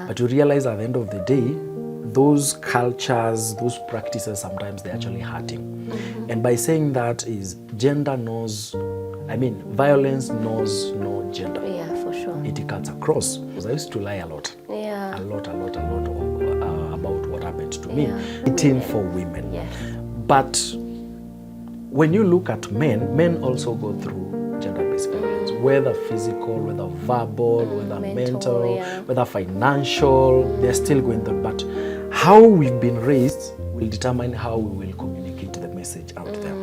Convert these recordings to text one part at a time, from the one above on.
But you realize at the end of the day, those cultures, those practices, sometimes they're actually hurting. And by saying that is gender knows, violence knows no gender. Yeah, for sure. It cuts across. Because I used to lie a lot. Yeah. A lot about what happened to me. Eating for women. Yes. But when you look at men also go through gender-based violence, whether physical, whether verbal, whether mental, whether financial, they're still going through. But how we've been raised will determine how we will communicate the message out there.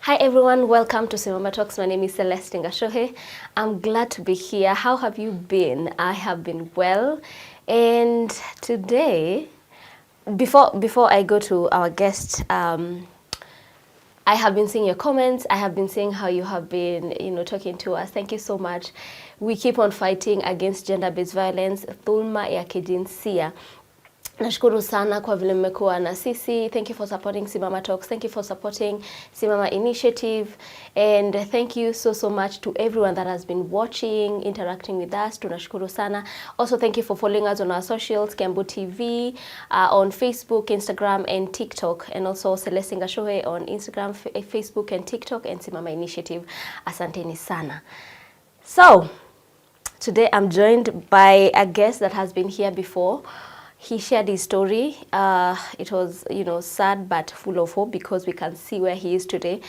Hi everyone, welcome to Simama Talks. My name is Celeste Ngashohe. I'm glad to be here. How have you been? I have been well. And today, before I go to our guest, I have been seeing your comments. I have been seeing how you have been, talking to us. Thank you so much. We keep on fighting against gender-based violence, dhulma ya kijinsia. Nashukuru sana kwa vile mmekuwa na sisi. Thank you for supporting Simama Talks. Thank you for supporting Simama Initiative. And thank you so much to everyone that has been watching, interacting with us. Tunashukuru sana. Also, thank you for following us on our socials, Kembu TV, on Facebook, Instagram, and TikTok. And also Celeste Ngashohe on Instagram, Facebook, and TikTok, and Simama Initiative. Asanteni sana. So, today I'm joined by a guest that has been here before. He shared his story. It was, sad but full of hope because we can see where he is today.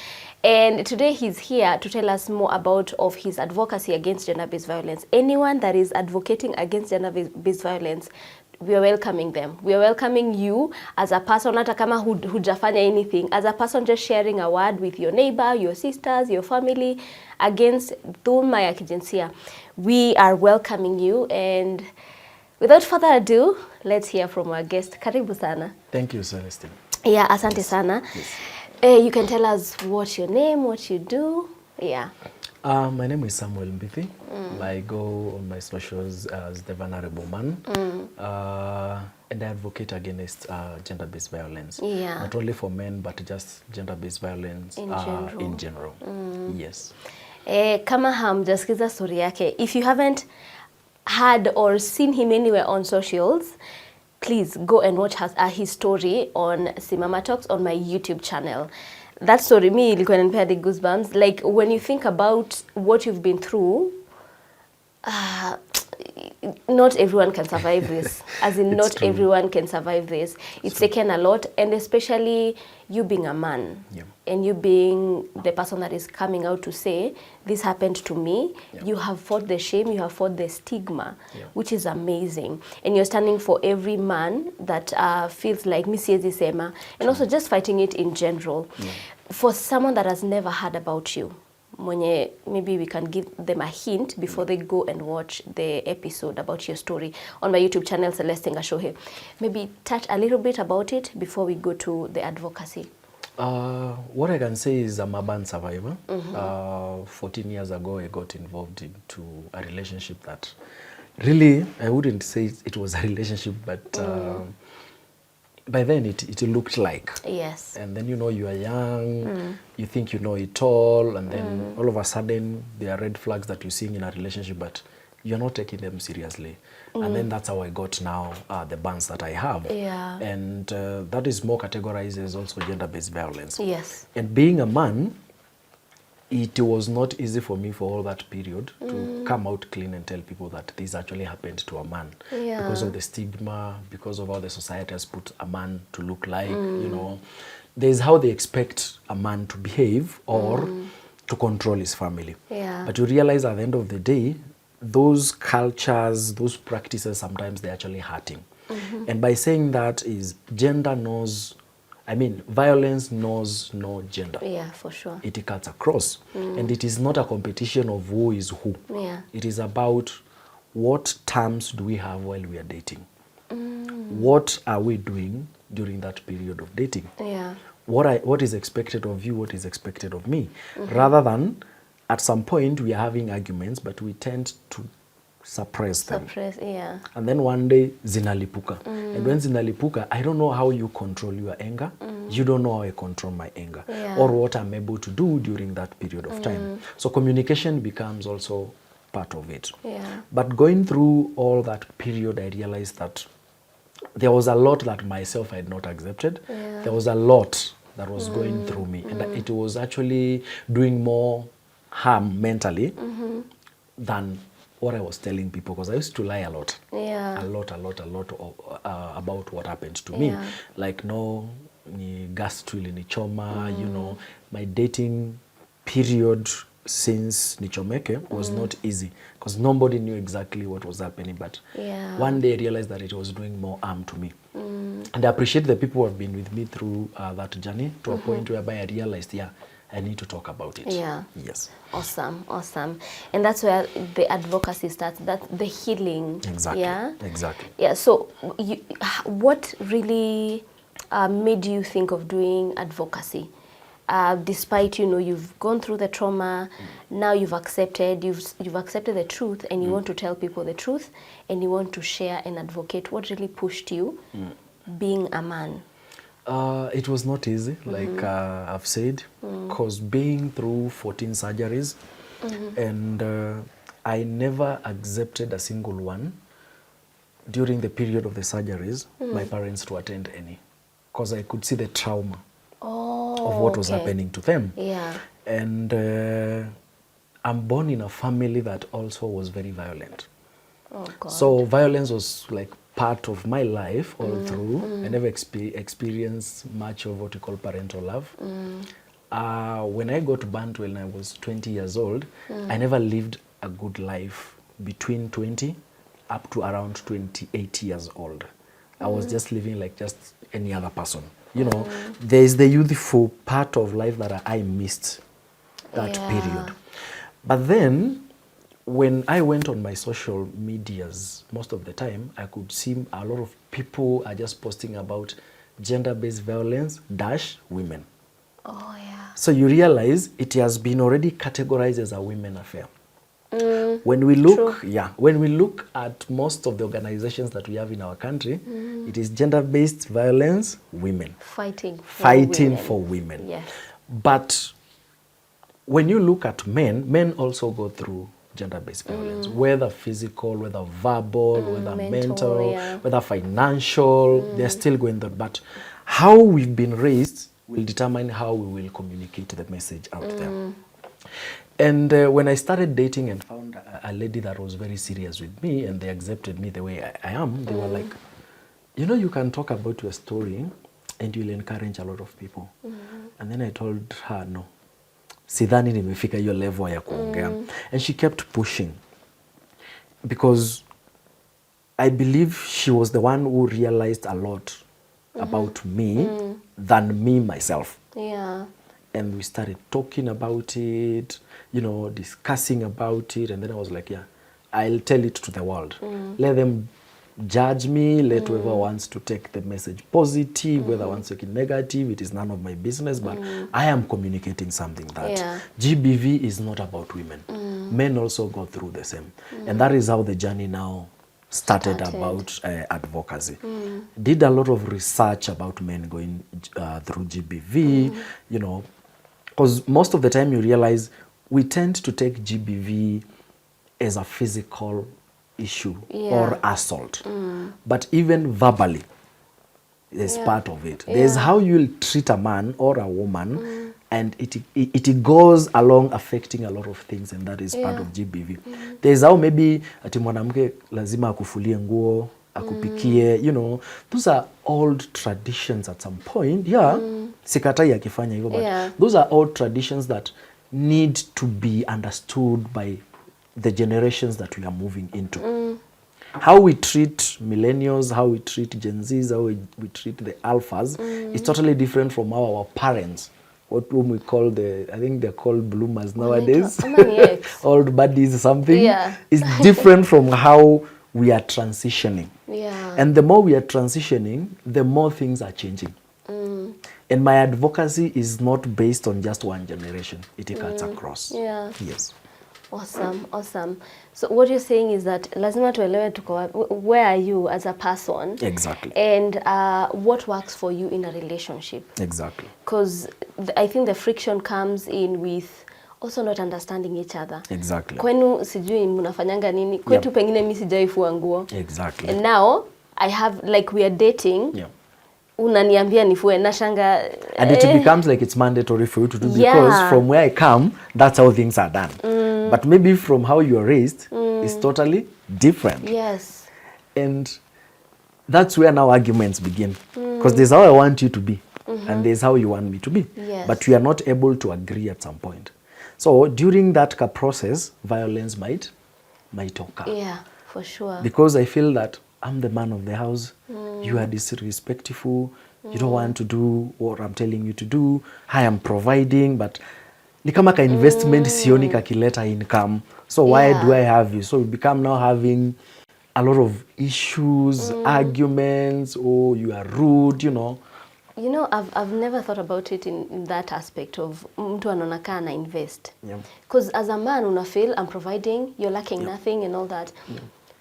And today he's here to tell us more about his advocacy against gender-based violence. Anyone that is advocating against gender-based violence, we are welcoming them. We are welcoming you as a person, hata kama hujafanya anything, as a person just sharing a word with your neighbor, your sisters, your family against dhulma ya kijinsia. We are welcoming you, and without further ado, let's hear from our guest. Karibu sana. Thank you, Celestine. Yeah, asante sana. Yes. You can tell us what's your name, what you do. Yeah. My name is Samuel Mbithi. I go on my socials as the Vulnerable Man. And I advocate against gender-based violence. Yeah. Not only for men, but just gender-based violence in general. Yes. Kama hamjasikiza story yake, if you haven't had or seen him anywhere on socials, please go and watch his story on Simama Talks on my YouTube channel. That story, me, ilikuwa inanipea the goosebumps. Like, when you think about what you've been through, not everyone can survive this. As in, not everyone can survive this. It's taken a lot, and especially you being a man, and you being the person that is coming out to say, this happened to me. You have fought the shame, you have fought the stigma, which is amazing. And you're standing for every man that feels like siezi sema, and also just fighting it in general. For someone that has never heard about you, mwenye, maybe we can give them a hint before they go and watch the episode about your story on my YouTube channel, Celeste Ngashohe. Maybe touch a little bit about it before we go to the advocacy. What I can say is I'm a burn survivor. 14 years ago, I got involved into a relationship that really, I wouldn't say it was a relationship, but by then it looked like. Yes. And then you are young, you think you know it all, and then all of a sudden there are red flags that you're seeing in a relationship, but you're not taking them seriously. And then that's how I got now the burns that I have. Yeah. And that is more categorized as also gender-based violence. Yes. And being a man, it was not easy for me for all that period to come out clean and tell people that this actually happened to a man. Yeah. Because of the stigma, because of how the society has put a man to look like, There's how they expect a man to behave or to control his family. Yeah. But you realize at the end of the day, those cultures, those practices, sometimes they're actually hurting. And by saying that is gender knows, violence knows no gender. Yeah, for sure. It cuts across. And it is not a competition of who is who. Yeah. It is about what terms do we have while we are dating. What are we doing during that period of dating? Yeah. What is expected of you, what is expected of me. Rather than at some point we are having arguments, but we tend to suppress them. Yeah. And then one day zinalipuka. And when zinalipuka, I don't know how you control your anger. You don't know how I control my anger. Yeah. Or what I'm able to do during that period of time. So communication becomes also part of it. Yeah. But going through all that period, I realized that there was a lot that myself I had not accepted. Yeah. There was a lot that was going through me. And it was actually doing more harm mentally than what I was telling people, because I used to lie a lot. Yeah. A lot about what happened to me. Yeah. Like, no, ni gas tu ilinichoma, you know, my dating period since Nichomeke was not easy, because nobody knew exactly what was happening. But Yeah. one day I realized that it was doing more harm to me. And I appreciate the people who have been with me through that journey to a point whereby I realized, yeah, I need to talk about it. Yeah. Yes. Awesome. And that's where the advocacy starts, that the healing. Exactly. Yeah. Exactly. Yeah. So what really made you think of doing advocacy? Despite, you know, you've gone through the trauma, now you've accepted the truth, and you want to tell people the truth, and you want to share and advocate. What really pushed you being a man? It was not easy, like I've said, because being through 14 surgeries, and I never accepted a single one during the period of the surgeries, my parents to attend any, because I could see the trauma of what was happening to them. Yeah. And I'm born in a family that also was very violent. Oh, God. So violence was like part of my life all through. I never experienced much of what we call parental love. When I got burnt when I was 20 years old, I never lived a good life between 20 up to around 28 years old. I was just living like just any other person. You know, there's the youthful part of life that I missed that period. But then, when I went on my social medias, most of the time, I could see a lot of people are just posting about gender-based violence - women. Oh, yeah. So you realize it has been already categorized as a women affair. When we look, when we look at most of the organizations that we have in our country, it is gender-based violence, women. Fighting for women. Yes. But when you look at men also go through gender-based violence, whether physical, whether verbal, whether mental, whether financial, they're still going through. But how we've been raised will determine how we will communicate the message out there. And when I started dating and found a lady that was very serious with me, and they accepted me the way I am, they were like, you know, you can talk about your story and you'll encourage a lot of people. And then I told her, no, sidhani nimefika hiyo level ya kuongea. And she kept pushing, because I believe she was the one who realized a lot about me than me myself. Yeah. And we started talking about it, you know, discussing about it. And then I was like, yeah, I'll tell it to the world. Let them judge me. Let whoever wants to take the message positive, whether wants to take it negative, it is none of my business. But I am communicating something that GBV is not about women. Men also go through the same. And that is how the journey now started. About advocacy. Did a lot of research about men going through GBV, you know, because most of the time you realize we tend to take GBV as a physical issue or assault. But even verbally, is part of it. There's how you'll treat a man or a woman, and it goes along affecting a lot of things, and that is part of GBV. There's how maybe ati mwanamke lazima akufulie nguo, akupikie, you know, those are old traditions at some point. Sikatai akifanya hivyo, but those are old traditions that need to be understood by the generations that we are moving into. How we treat millennials, how we treat Gen Zs, how we treat the alphas is totally different from how our parents, whom we call I think they're called bloomers nowadays, old buddies something, is different from how we are transitioning. And the more we are transitioning, the more things are changing. And my advocacy is not based on just one generation. It cuts across. Yes. Awesome, awesome. So what you're saying is that lazima tuelewe where are you as a person? Exactly. And what works for you in a relationship? Exactly. Because I think the friction comes in with also not understanding each other. Exactly. Kwenu sijui mnafanyanga nini? Kwetu pengine mimi sijaifua nguo. Exactly. And now I have, like, we are dating. Yeah. Unaniambia nifue nashanga. And it becomes like it's mandatory for you to do, because from where I come, that's how things are done. But maybe from how you are raised, it's totally different. Yes. And that's where now arguments begin. Because there's how I want you to be, and there's how you want me to be. Yes. But we are not able to agree at some point. So during that process, violence might occur. Yeah, for sure. Because I feel that I'm the man of the house, you are disrespectful, you don't want to do what I'm telling you to do, I am providing, but ni kama ka investment sioni kakileta income, so why do I have you? So we become now having a lot of issues, arguments, oh, you are rude, you know. You know, I've never thought about it in that aspect of mtu anaonaka na invest. Because as a man, una feel I'm providing, you're lacking nothing and all that.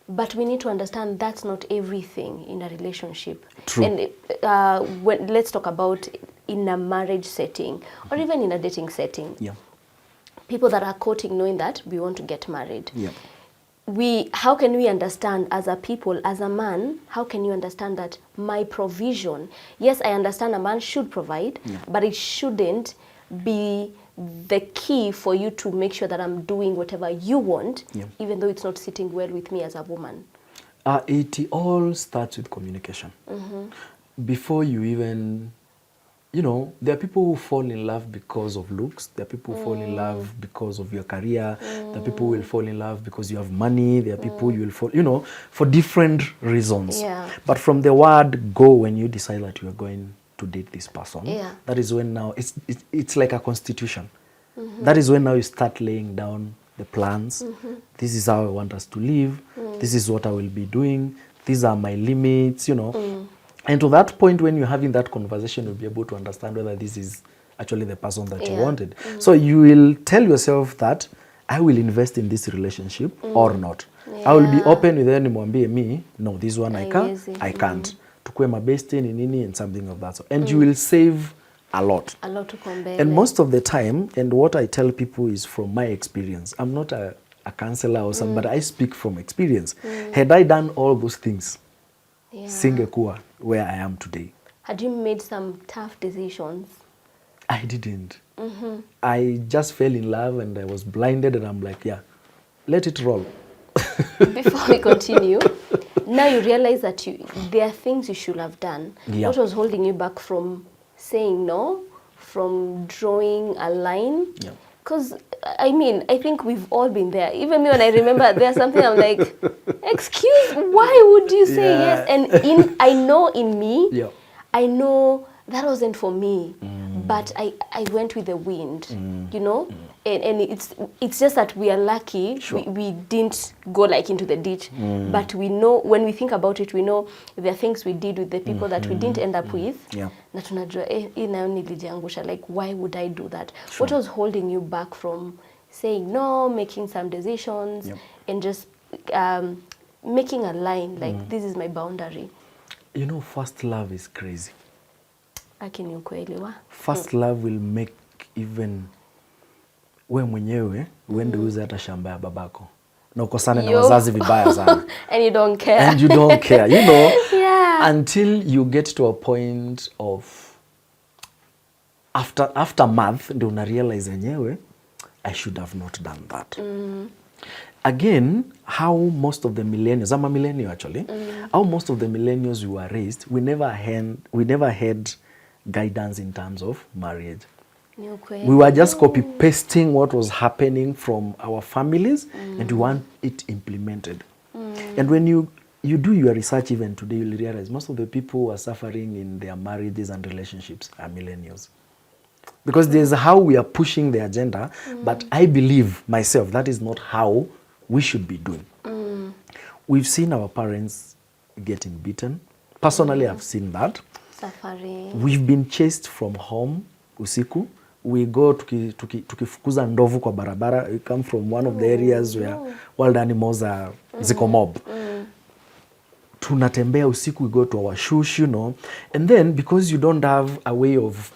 But we need to understand that's not everything in a relationship. True. And let's talk about in a marriage setting or even in a dating setting. People that are courting knowing that we want to get married. How can we understand as a people, as a man, how can you understand that my provision, yes, I understand a man should provide, but it shouldn't be the key for you to make sure that I'm doing whatever you want, even though it's not sitting well with me as a woman? It all starts with communication. Before you even, you know, there are people who fall in love because of looks. There are people who fall in love because of your career. There are people who will fall in love because you have money. There are people you will fall, you know, for different reasons. But from the word go, when you decide that you are going to date this person, that is when now it's like a constitution. That is when now you start laying down the plans. This is how I want us to live. This is what I will be doing. These are my limits, you know. And to that point, when you're having that conversation, you'll be able to understand whether this is actually the person that you wanted. So you will tell yourself that I will invest in this relationship or not. I will be open with anyone, me, no, this one I can't. Tukue mabeste ni nini and something of that sort. And you will save a lot. A lot to compare. And most of the time, and what I tell people is from my experience. I'm not a counselor or something, but I speak from experience. Had I done all those things, singekuwa where I am today. Had you made some tough decisions? I didn't. I just fell in love and I was blinded and I'm like, yeah, let it roll. Before we continue, now you realize that there are things you should have done. What was holding you back from saying no, from drawing a line? Because, I mean, I think we've all been there. Even me, when I remember there's something, I'm like, excuse, why would you say yes? And I know in me, I know that wasn't for me. But I went with the wind, you know? And it's just that we are lucky. We didn't go like into the ditch. But we know, when we think about it, we know there are things we did with the people that we didn't end up with. Na tunajua, hii nayo nilijiangusha. Like, why would I do that? What was holding you back from saying no, making some decisions, and just making a line, like, this is my boundary? You know, first love is crazy. Lakini ukweli wa? First love will make even we mwenyewe uende uze hata shamba ya babako na ukosane na wazazi vibaya sana. And you don't care. And you don't care, you know. Until you get to a point of aftermath, ndio una realize yenyewe I should have not done that. Again, how most of the millennials, I'm a millennial actually, how most of the millennials we were raised, we never had guidance in terms of marriage. We were just copy-pasting what was happening from our families, and we want it implemented. And when you do your research even today, you'll realize most of the people who are suffering in their marriages and relationships are millennials. Because there's how we are pushing the agenda, but I believe myself that is not how we should be doing. We've seen our parents getting beaten. Personally, I've seen that. Suffering. We've been chased from home, usiku. we go tukifukuza ndovu kwa barabara. We come from one of the areas where wild animals are ziko mob. Tunatembea usiku, we go to our shush, you know, and then because you don't have a way of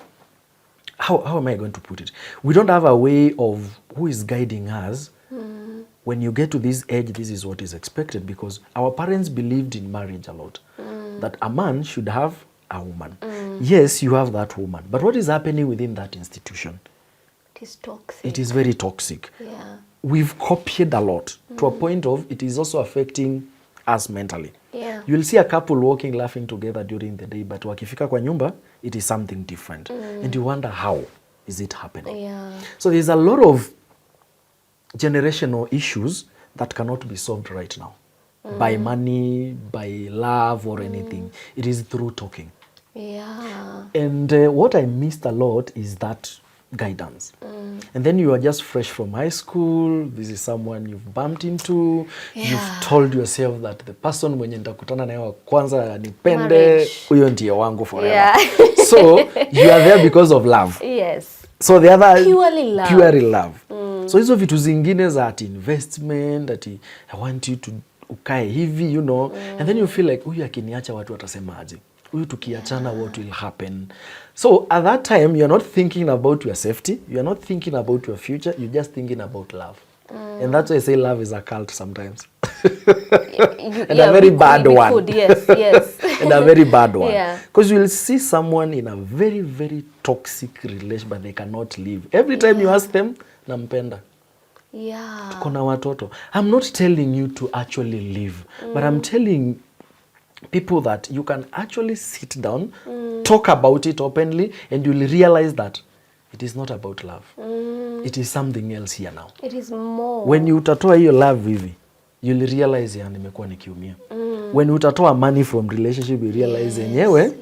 how am I going to put it? We don't have a way of who is guiding us. When you get to this age, this is what is expected, because our parents believed in marriage a lot. That a man should have a woman. Yes, you have that woman. But what is happening within that institution? It is toxic. It is very toxic. Yeah. We've copied a lot to a point of it is also affecting us mentally. Yeah. You'll see a couple walking, laughing together during the day, but wakifika kwa nyumba, it is something different. And you wonder, how is it happening? Yeah. So there's a lot of generational issues that cannot be solved right now by money, by love or anything. It is through talking. Yeah. And what I missed a lot is that guidance. And then you are just fresh from high school. This is someone you've bumped into. You've told yourself that the person mwenye nitakutana naye wa kwanza nipende, huyo ndiye wangu forever. Yeah. So you are there because of love. Yes. So the other purely love. Purely love. So hizo vitu zingine za ati investment, ati I want you to ukae hivi, you know, and then you feel like huyu akiniacha watu watasemaje? Huyu tukiachana, what will happen? So at that time you're not thinking about your safety, you're not thinking about your future, you're just thinking about love. And that's why I say love is a cult sometimes. And a very bad one. Yes, yes. And a very bad one. Yeah. Because you will see someone in a very, very toxic relation, but they cannot live. Every time you ask them, nampenda. Yeah. Tuko na watoto. I'm not telling you to actually live, but I'm telling people that you can actually sit down, talk about it openly, and you'll realize that it is not about love. It is something else here now. It is more. When you utatoa hiyo love hivi, you'll realize ya nimekuwa nikiumia. When you utatoa money from relationship, you realize yenyewe,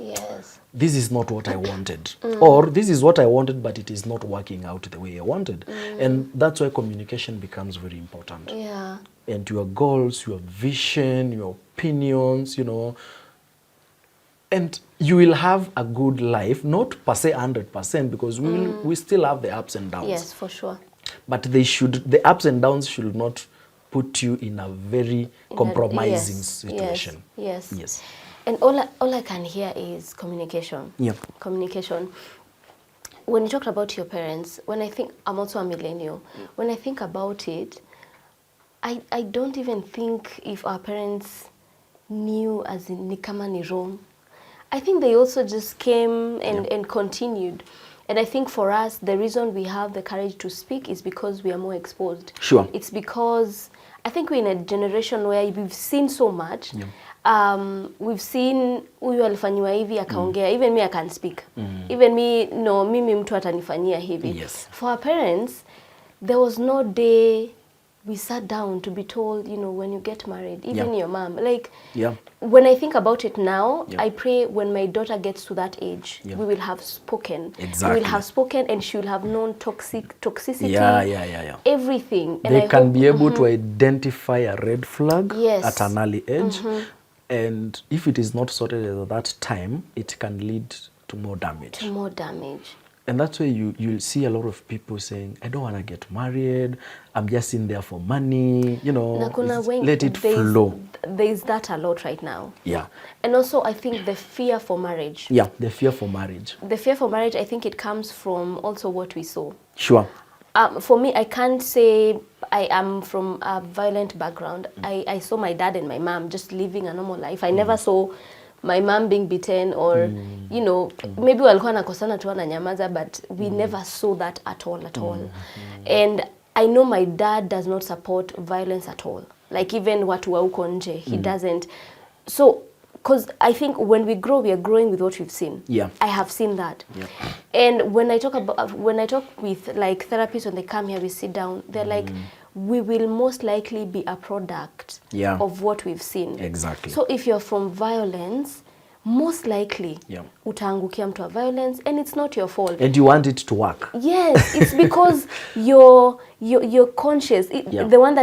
this is not what I wanted. Or this is what I wanted, but it is not working out the way I wanted. And that's why communication becomes very important. Yeah. And your goals, your vision, your opinions, you know. And you will have a good life, not per se 100%, because we still have the ups and downs. Yes, for sure. But the ups and downs should not put you in a very compromising situation. Yes. Yes. And all I can hear is communication. Yeah. Communication. When you talked about your parents, when I think, I'm also a millennial, when I think about it, I don't even think if our parents knew as in ni kama ni wrong. I think they also just came and continued. And I think for us, the reason we have the courage to speak is because we are more exposed. Sure. It's because I think we're in a generation where we've seen so much. Yeah. We've seen huyu alifanywa hivi akaongea. Even me, I can speak. Even me, no, mimi mtu atanifanyia hivi. Yes. For our parents, there was no day we sat down to be told, you know, when you get married, even your mom. Like, when I think about it now, I pray when my daughter gets to that age, we will have spoken. Exactly. We will have spoken and she will have known toxicity. Everything. And they can be able to identify a red flag at an early age. And if it is not sorted at that time, it can lead to more damage. And that's why you'll see a lot of people saying, I don't want to get married, I'm just in there for money, you know, let it flow. There's that a lot right now. Yeah. And also I think the fear for marriage. Yeah, the fear for marriage. The fear for marriage, I think it comes from also what we saw. Sure. For me, I can't say I am from a violent background. I saw my dad and my mom just living a normal life. I never saw my mom being beaten or, you know, maybe walikuwa nakosana tu wananyamaza, but we never saw that at all. And I know my dad does not support violence at all. Like even watu wa huko nje, he doesn't. So, because I think when we grow, we are growing with what we've seen. Yeah. I have seen that. Yeah. And when I talk with like therapists when they come here, we sit down, they're like, we will most likely be a product of what we've seen. Exactly. So if you're from violence, most likely utaangukia mtu wa violence, and it's not your fault. And you want it to work. Yes, it's because you're conscious. The one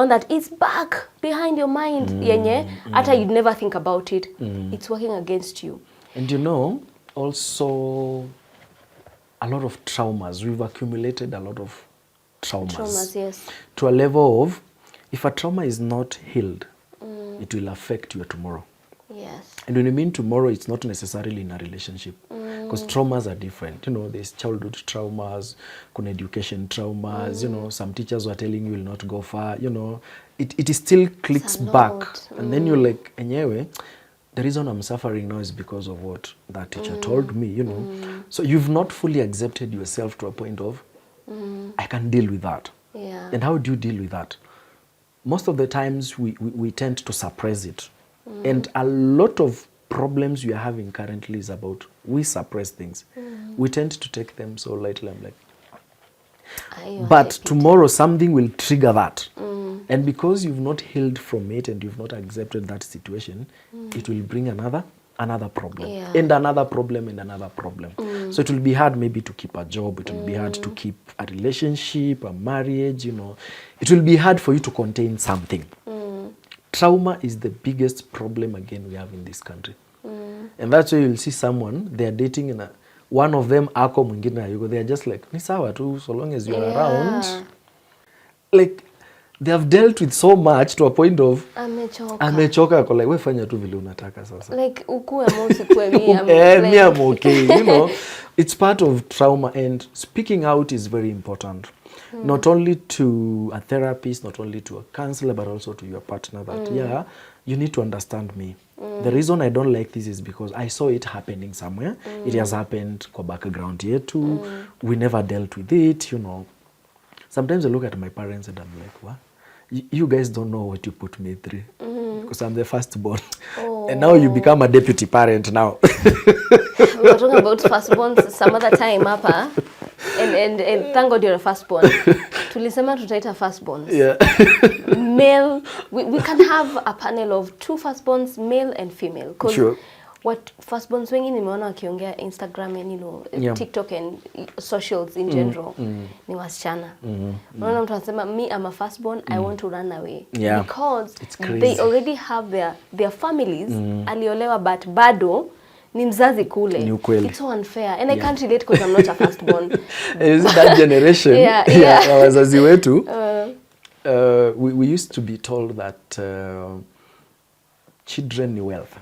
that is back behind your mind, yenye hata you'd never think about it. It's working against you. And you know, also a lot of traumas. We've accumulated a lot of traumas. Yes. To a level of, if a trauma is not healed, it will affect your tomorrow. Yes. And when you mean tomorrow, it's not necessarily in a relationship. Because traumas are different. You know, there's childhood traumas, education traumas, you know, some teachers were telling you will not go far, you know. It still clicks back. And then you're like, anyway, the reason I'm suffering now is because of what that teacher told me, you know. So you've not fully accepted yourself to a point of, I can deal with that. Yeah. And how do you deal with that? Most of the times we tend to suppress it. And a lot of problems we are having currently is about we suppress things. We tend to take them so lightly. I'm like, but tomorrow something will trigger that. And because you've not healed from it and you've not accepted that situation, it will bring another problem. And another problem and another problem. So it will be hard maybe to keep a job. It will be hard to keep a relationship, a marriage, you know. It will be hard for you to contain something. Trauma is the biggest problem again we have in this country. And that's why you'll see someone, they're dating and one of them ako mwingine hayuko, they're just like, ni sawa tu, so long as you're around. Like, they have dealt with so much to a point of amechoka ako like, we fanya tu vile unataka sasa. Like, ukue mosi kwe mi am okay, you know. It's part of trauma, and speaking out is very important. Not only to a therapist, not only to a counselor, but also to your partner that, yeah, you need to understand me. The reason I don't like this is because I saw it happening somewhere. It has happened kwa background yetu. We never dealt with it, you know. Sometimes I look at my parents and I'm like, what? You guys don't know what you put me through. Because I'm the firstborn. And now you become a deputy parent now. We were talking about firstborns some other time, Papa. And thank God you're a firstborn. Tulisema tutaita firstborns. Yeah. Male, we can have a panel of 2 firstborns, male and female. Sure. What firstborns wengi nimeona wakiongea Instagram and, you know, TikTok and socials in general, ni wasichana. Unaona mtu anasema, me I'm a firstborn, I want to run away. Yeah. Because they already have their families, aliolewa but bado ni mzazi kule. It's so unfair. And I can't relate because I'm not a firstborn. Is that generation? Wazazi wetu, we used to be told that children ni wealth.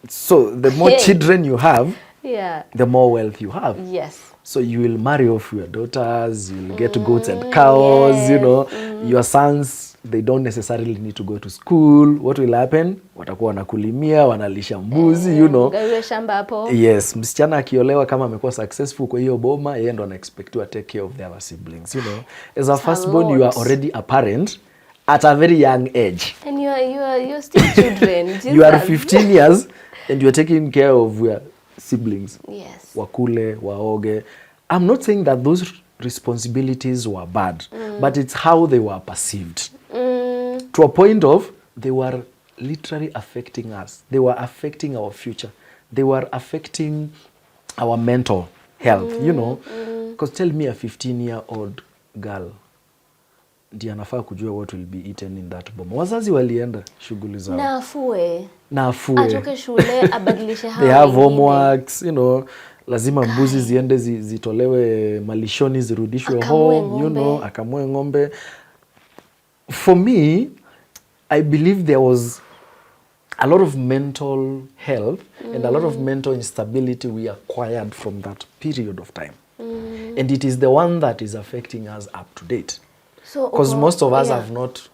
So the more children you have, the more wealth you have. Yes. So you will marry off your daughters, you'll get goats and cows, you know. Your sons, they don't necessarily need to go to school. What will happen? Watakuwa wanakulimia, wanalisha mbuzi, you know. Gawe shamba hapo. Yes, msichana akiolewa kama amekuwa successful kwa hiyo boma, yeye ndo anaexpectiwa take care of their siblings, you know. As a firstborn, you are already a parent at a very young age. And you're still children. You are 15 years and you're taking care of your siblings. Yes. Wakule, waoge. I'm not saying that those responsibilities were bad, but it's how they were perceived. To a point of, they were literally affecting us. They were affecting our future. They were affecting our mental health, you know. Because tell me a 15-year-old girl, ndiye anafaa kujua what will be eaten in that bomb. Wazazi walienda shughuli zao. Na afue. Atoke shule, abadilishe hao. They have homeworks, you know. Lazima mbuzi ziende zitolewe malishoni zirudishwe home, you know, akamue ngombe. For me, I believe there was a lot of mental health and a lot of mental instability we acquired from that period of time. And it is the one that is affecting us up to date. Because most of us have not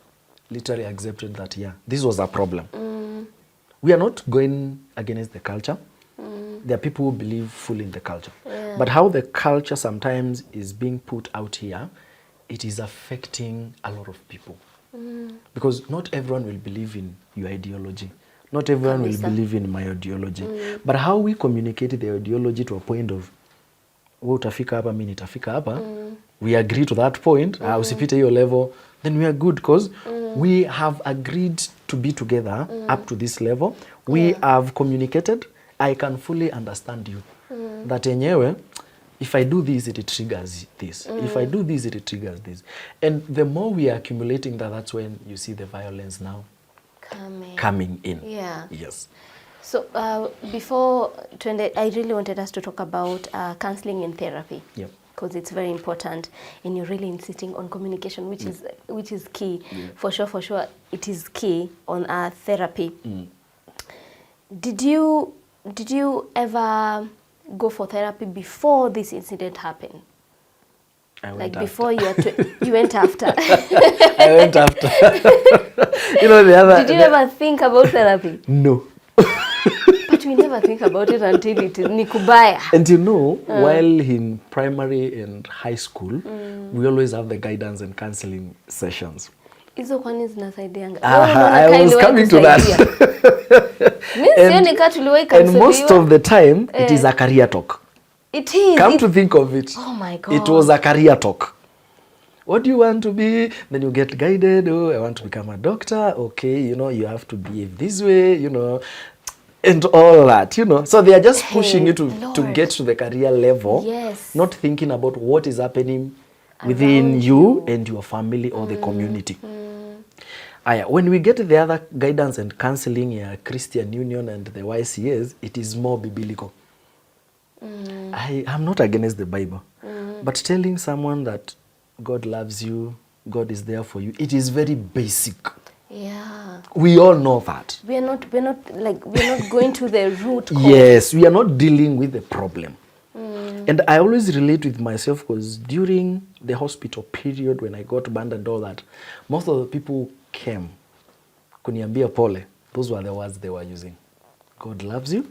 literally accepted that, this was a problem. We are not going against the culture. There are people who believe fully in the culture. But how the culture sometimes is being put out here, it is affecting a lot of people. Because not everyone will believe in your ideology. Not everyone will believe in my ideology. But how we communicate the ideology to a point of, wewe utafika hapa, mimi nitafika hapa, we agree to that point, usipite hiyo level, then we are good because we have agreed to be together up to this level. We have communicated. I can fully understand you. That enyewe, if I do this, it triggers this. If I do this, it triggers this. And the more we are accumulating that, that's when you see the violence now coming in. Yeah. Yes. So before I really wanted us to talk about counseling and therapy. Yep. Because it's very important, and you're really insisting on communication, which is key. For sure, it is key on therapy. Did you ever go for therapy before this incident happened? I went like after. before you went after. I went after. The other. Did you ever think about therapy? No. But we never think about it until it is nikubaya. And while in primary and high school, we always have the guidance and counseling sessions. Hizo kwani zinasaidianga? I was coming to that. And most of the time, it is a career talk. It is. Come to think of it. Oh my God. It was a career talk. What do you want to be? Then you get guided. Oh, I want to become a doctor. Okay, you have to behave this way, and all that, So they are just pushing you to get to the career level. Yes. Not thinking about what is happening within you and your family or the community. When we get the other guidance and counseling, Christian Union and the YCAs, it is more biblical. I'm not against the Bible, but telling someone that God loves you, God is there for you, it is very basic. Yeah. We all know that. We're not going to the root cause. Yes, we are not dealing with the problem. And I always relate with myself because during the hospital period when I got banned and all that, most of the people came. Kuniambia pole. Those were the words they were using. God loves you.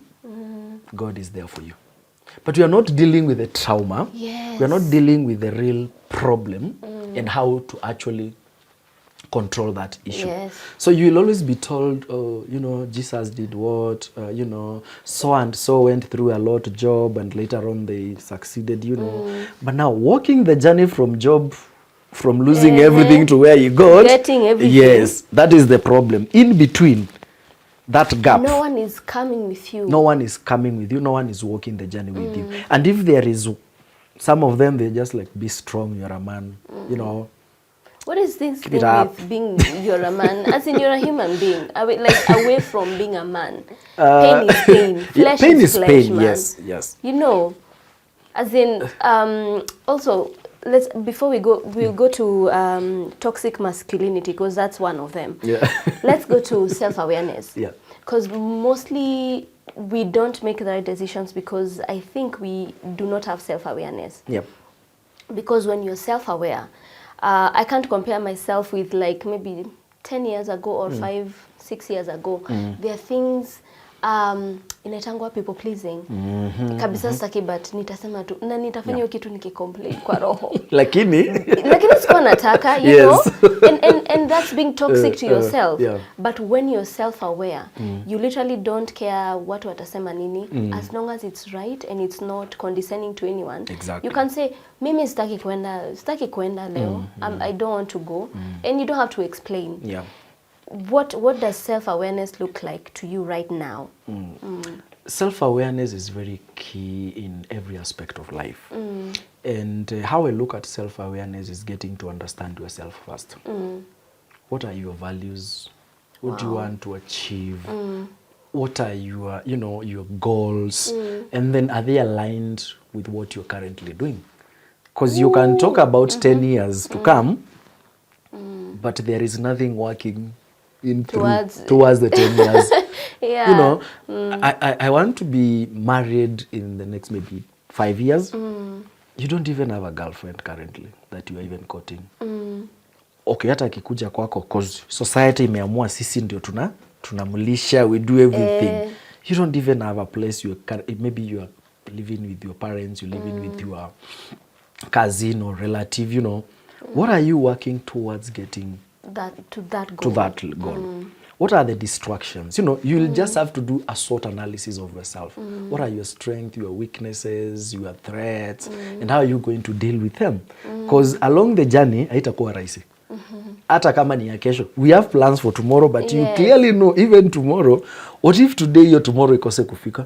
God is there for you. But we are not dealing with the trauma. Yes. We are not dealing with the real problem and how to actually control that issue. Yes. So you will always be told, oh, Jesus did what, so and so went through a lot of job and later on they succeeded, But now walking the journey from job, from losing everything to where you got, getting everything. Yes, that is the problem. In between that gap, no one is coming with you. No one is coming with you. No one is walking the journey with you. And if there is, some of them, they just like, be strong, you're a man, What is this Keep thing it up. with being you're a man? As in you're a human being. Away from being a man. Pain is pain. Flesh pain is is flesh, pain, man. yes. As in, also, before we'll go to toxic masculinity, because that's one of them. Yeah. Let's go to self-awareness. Yeah. Because mostly we don't make the right decisions because I think we do not have self-awareness. Yep. Because when you're self-aware, I can't compare myself with like maybe 10 years ago or 5-6 years ago. There are things inaitangwa people pleasing. Kabisa sitaki, but nitasema tu na nitafanya hiyo kitu nikicomplain kwa roho. Lakini sikuwa nataka, you know. And that's being toxic to yourself. But when you're self-aware, you literally don't care what watasema nini, as long as it's right and it's not condescending to anyone. Exactly. You can say, mimi sitaki kwenda leo. I don't want to go. And you don't have to explain. Yeah. What does self-awareness look like to you right now? Self-awareness is very key in every aspect of life. And how I look at self-awareness is getting to understand yourself first. What are your values? What do you want to achieve? What are your, your goals? And then are they aligned with what you're currently doing? Because you can talk about 10 years to come, but there is nothing working towards the 10 years. Yeah. I want to be married in the next maybe 5 years. You don't even have a girlfriend currently that you are even courting. Okay, hata akikuja kwako, cause society imeamua sisi ndio tunamlisha, we do everything. You don't even have a place. Maybe you are living with your parents, you're living with your cousin or relative, What are you working towards getting to that goal? What are the distractions? You'll just have to do a SWOT analysis of yourself. What are your strengths, your weaknesses, your threats, and how are you going to deal with them? Because along the journey, haitakuwa rahisi. Hata kama ni ya kesho. We have plans for tomorrow, but you clearly know even tomorrow, what if today or tomorrow ikose kufika?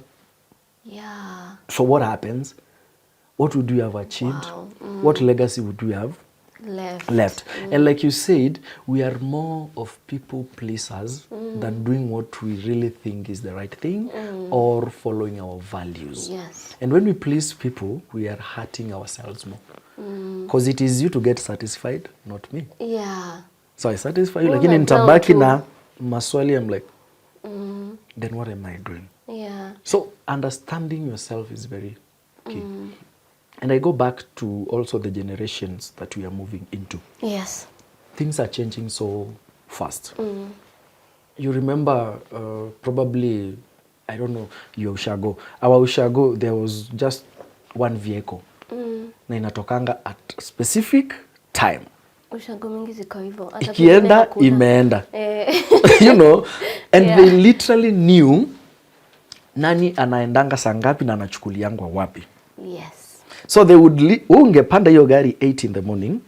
Yeah. So what happens? What would you have achieved? What legacy would you have left. And like you said, we are more of people pleasers than doing what we really think is the right thing or following our values. Yes. And when we please people, we are hurting ourselves more. Because it is you to get satisfied, not me. Yeah. So I satisfy you, lakini nitabaki na maswali, I'm like, then what am I doing? Yeah. So understanding yourself is very key. And I go back to also the generations that we are moving into. Yes. Things are changing so fast. You remember probably, I don't know, your Ushago. Our Ushago, there was just one vehicle. Na inatokanga at specific time. Ushago mingi ziko hivyo. Ikienda, imeenda. You know, and they literally knew nani anaendanga saa ngapi na anachukuliangwa wapi. Yes. So they would ungepanda hiyo gari 8 in the morning,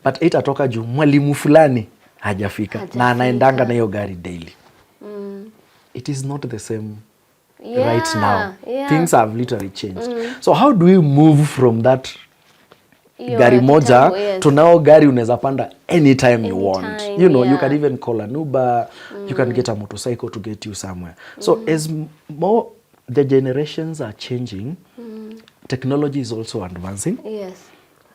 but 8 atoka juu mwalimu fulani hajafika na anaendanga na hiyo gari daily. It is not the same right now. Things have literally changed. So how do we move from that gari moja to now gari unaweza panda anytime you want? You know, you can even call an Uber, you can get a motorcycle to get you somewhere. So as more the generations are changing, technology is also advancing. Yes.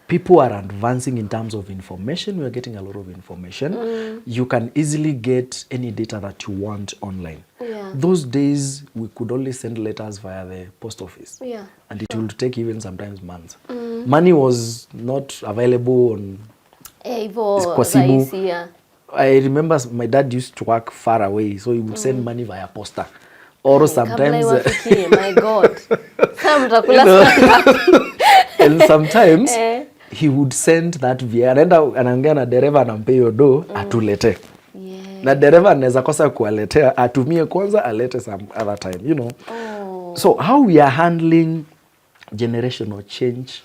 People are advancing in terms of information. We are getting a lot of information. You can easily get any data that you want online. Yeah. Those days, we could only send letters via the post office. Yeah. And it would take even sometimes months. Money was not available on kwa simu. I remember my dad used to work far away, so he would send money via posta. Or sometimes my God. And sometimes he would send that via anaongea na dereva anampe hiyo do atulete. Na dereva anaweza kosa kualetea, atumie kwanza alete some other time, you know. So how we are handling generational change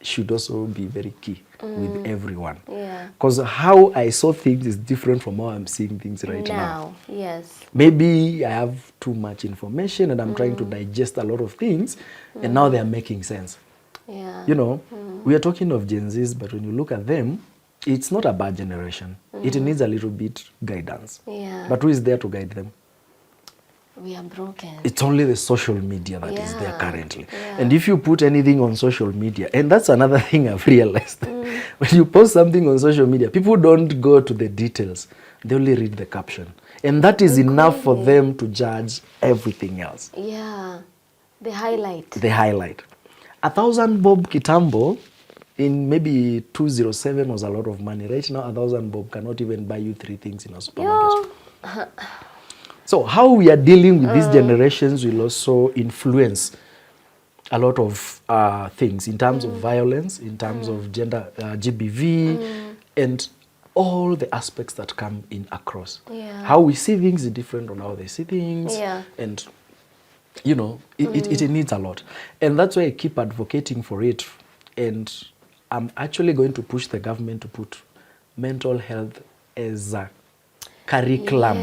should also be very key with everyone. Because how I saw things is different from how I'm seeing things right now. Yes. Maybe I have too much information and I'm trying to digest a lot of things, and now they are making sense. Yeah. You know, we are talking of Gen Zs, but when you look at them, it's not a bad generation. It needs a little bit guidance. Yeah. But who is there to guide them? We are broken. It's only the social media that is there currently. And if you put anything on social media, and that's another thing I've realized, when you post something on social media, people don't go to the details. They only read the caption. And that is enough for them to judge everything else. Yeah. The highlight. The highlight. 1,000 bob kitambo in maybe 207 was a lot of money. Right now, 1,000 bob cannot even buy you 3 things in a supermarket. So how we are dealing with these generations will also influence a lot of things in terms of violence, in terms of gender, GBV, and all the aspects that come in across. How we see things is different on how they see things. And, you know, it needs a lot. And that's why I keep advocating for it. And I'm actually going to push the government to put mental health as a curriculum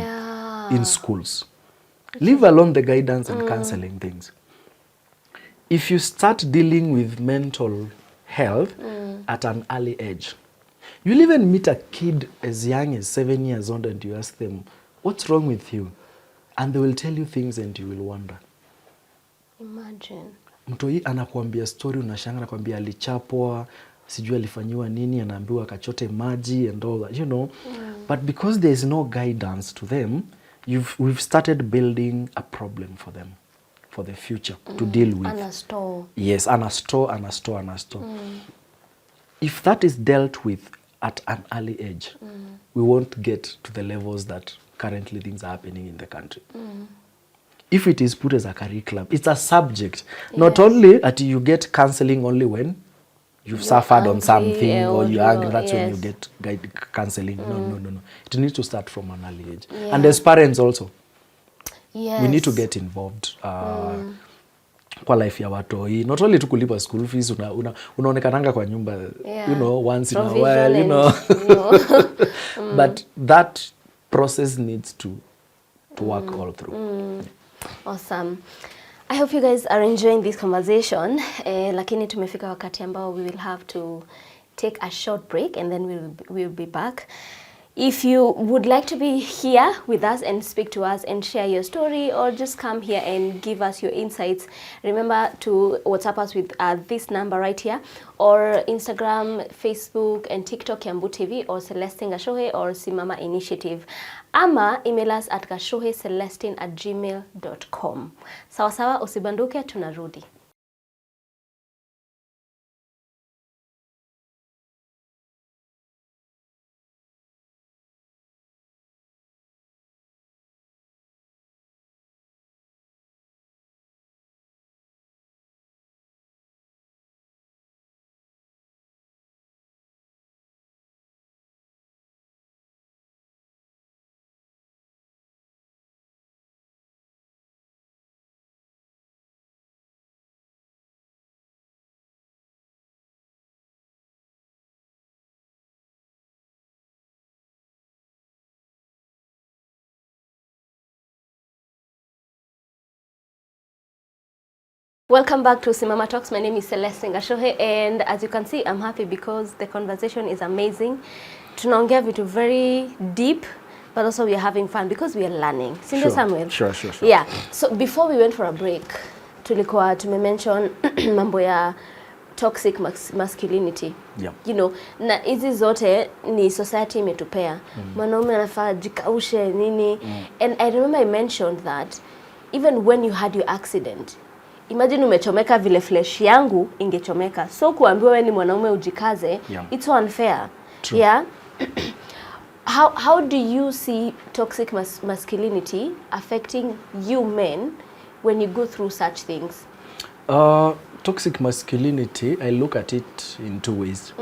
in schools. Leave alone the guidance and counseling things. If you start dealing with mental health at an early age, you'll even meet a kid as young as 7 years old and you ask them, what's wrong with you? And they will tell you things and you will wonder. Imagine. Mtoi anakuambia story, unashanga anakuambia alichapwa, sijui alifanyiwa nini, anaambiwa akachote maji and all that, you know. But because there is no guidance to them, we've started building a problem for them, for the future to deal with. And a store. Yes, and a store. If that is dealt with at an early age, we won't get to the levels that currently things are happening in the country. If it is put as a curriculum, it's a subject. Not only that you get counseling only when you've suffered on something or you're angry, that's when you get counseling. No. It needs to start from an early age. And as parents also, we need to get involved kwa life ya watoi. Not only to kulipa school fees, unaonekananga kwa nyumba, you know, once in a while, you know. But that process needs to work all through. Awesome. I hope you guys are enjoying this conversation. Lakini tumefika wakati ambao we will have to take a short break, and then we'll be back. If you would like to be here with us and speak to us and share your story, or just come here and give us your insights, remember to WhatsApp us with this number right here, or Instagram, Facebook, and TikTok Kiambu TV, or Celestine Gashohe, or Simama Initiative. Ama email us at gashohecelestine@gmail.com. Sawa sawa, usibanduke, tunarudi. Welcome back to Simama Talks. My name is Celestine Gashohe, and as you can see, I'm happy because the conversation is amazing. Tunaongea vitu very deep, but also we are having fun because we are learning. Sure, Samuel? Sure. Yeah. So before we went for a break, tulikuwa tumemention mambo ya toxic masculinity. Yeah. You know, na hizi zote ni society imetupea. Mwanaume anafaa jikaushe nini. And I remember I mentioned that even when you had your accident, imagine umechomeka vile flesh yangu ingechomeka. So kuambiwa wewe ni mwanaume ujikaze, it's unfair. True. Yeah. How do you see toxic masculinity affecting you men when you go through such things? Toxic masculinity, I look at it in two ways.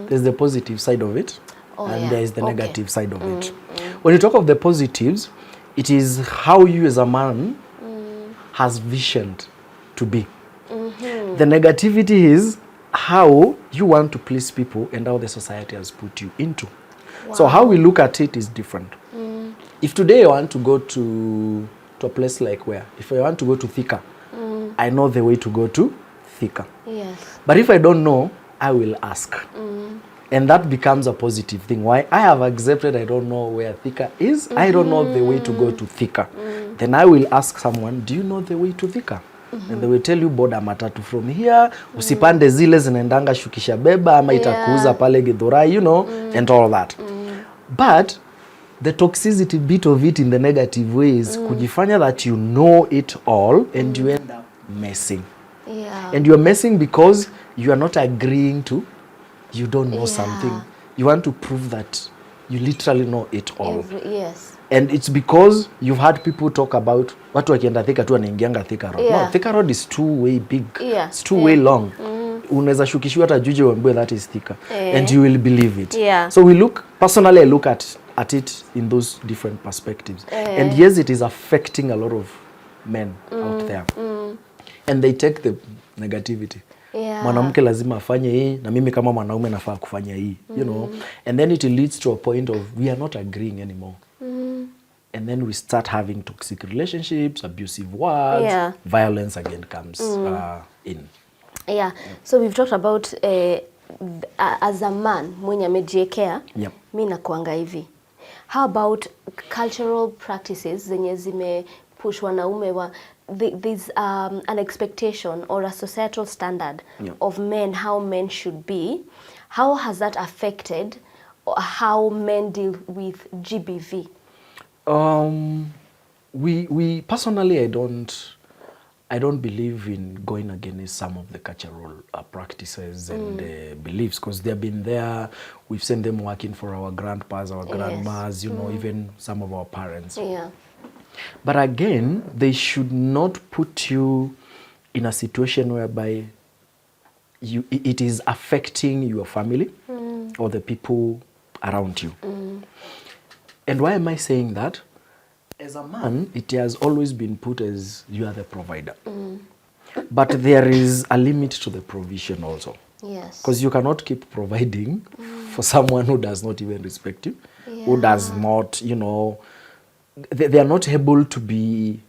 There's the positive side of it, and there is the negative side of it. When you talk of the positives, it is how you as a man has visioned to be. The negativity is how you want to please people and how the society has put you into. Wow. So how we look at it is different. If today you want to go to a place like where? If I want to go to Thika, I know the way to go to Thika. Yes. But if I don't know, I will ask. And that becomes a positive thing. Why? I have accepted I don't know where Thika is. I don't know the way to go to Thika. Then I will ask someone, do you know the way to Thika? And they will tell you boda matatu from here, usipande zile zinaendanga shukisha beba ama itakuuza pale Githurai, you know, and all that. But the toxicity bit of it in the negative way is kujifanya that you know it all and you end up messing. Yeah. And you're messing because you are not agreeing to, you don't know something. You want to prove that you literally know it all. Yes. And it's because you've had people talk about watu wakienda Thika tu wanaingianga Thika Road. No, Thika Road is too way big. It's too way long. Unaweza shukishiwa hata Juja uambiwe that is Thika. And you will believe it. So we look, personally I look at it in those different perspectives. And yes, it is affecting a lot of men out there. And they take the negativity. Mwanamke lazima afanye hii na mimi kama mwanaume nafaa kufanya hii, you know. And then it leads to a point of we are not agreeing anymore. And then we start having toxic relationships, abusive words, violence again comes in. Yeah. So we've talked about as a man mwenye amejiekea, mimi nakuanga hivi. How about cultural practices zenye zimepush wanaume wa there's an expectation or a societal standard of men, how men should be. How has that affected how men deal with GBV? We personally, I don't believe in going against some of the cultural practices and beliefs, because they've been there. We've seen them working for our grandpas, our grandmas, you know, even some of our parents. But again, they should not put you in a situation whereby it is affecting your family or the people around you. And why am I saying that? As a man, it has always been put as you are the provider. But there is a limit to the provision also. Yes. Because you cannot keep providing for someone who does not even respect you, who does not, you know, they are not able to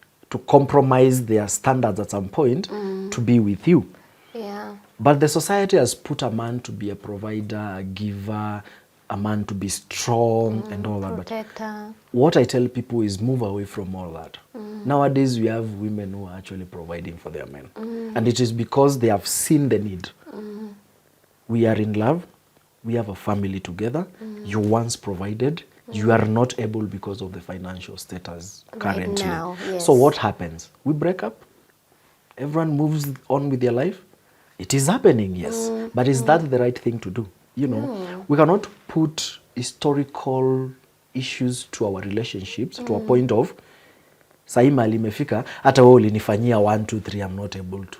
compromise their standards at some point to be with you. But the society has put a man to be a provider, a giver, a man to be strong and all that. Protector. But what I tell people is move away from all that. Nowadays we have women who are actually providing for their men. And it is because they have seen the need. We are in love. We have a family together. You once provided. You are not able because of the financial status currently. Now, yes. So what happens? We break up. Everyone moves on with their life. It is happening, yes. But is that the right thing to do? You know, we cannot put historical issues to our relationships to a point of sahi mali imefika hata wewe ulinifanyia 1 2 3 I'm not able to.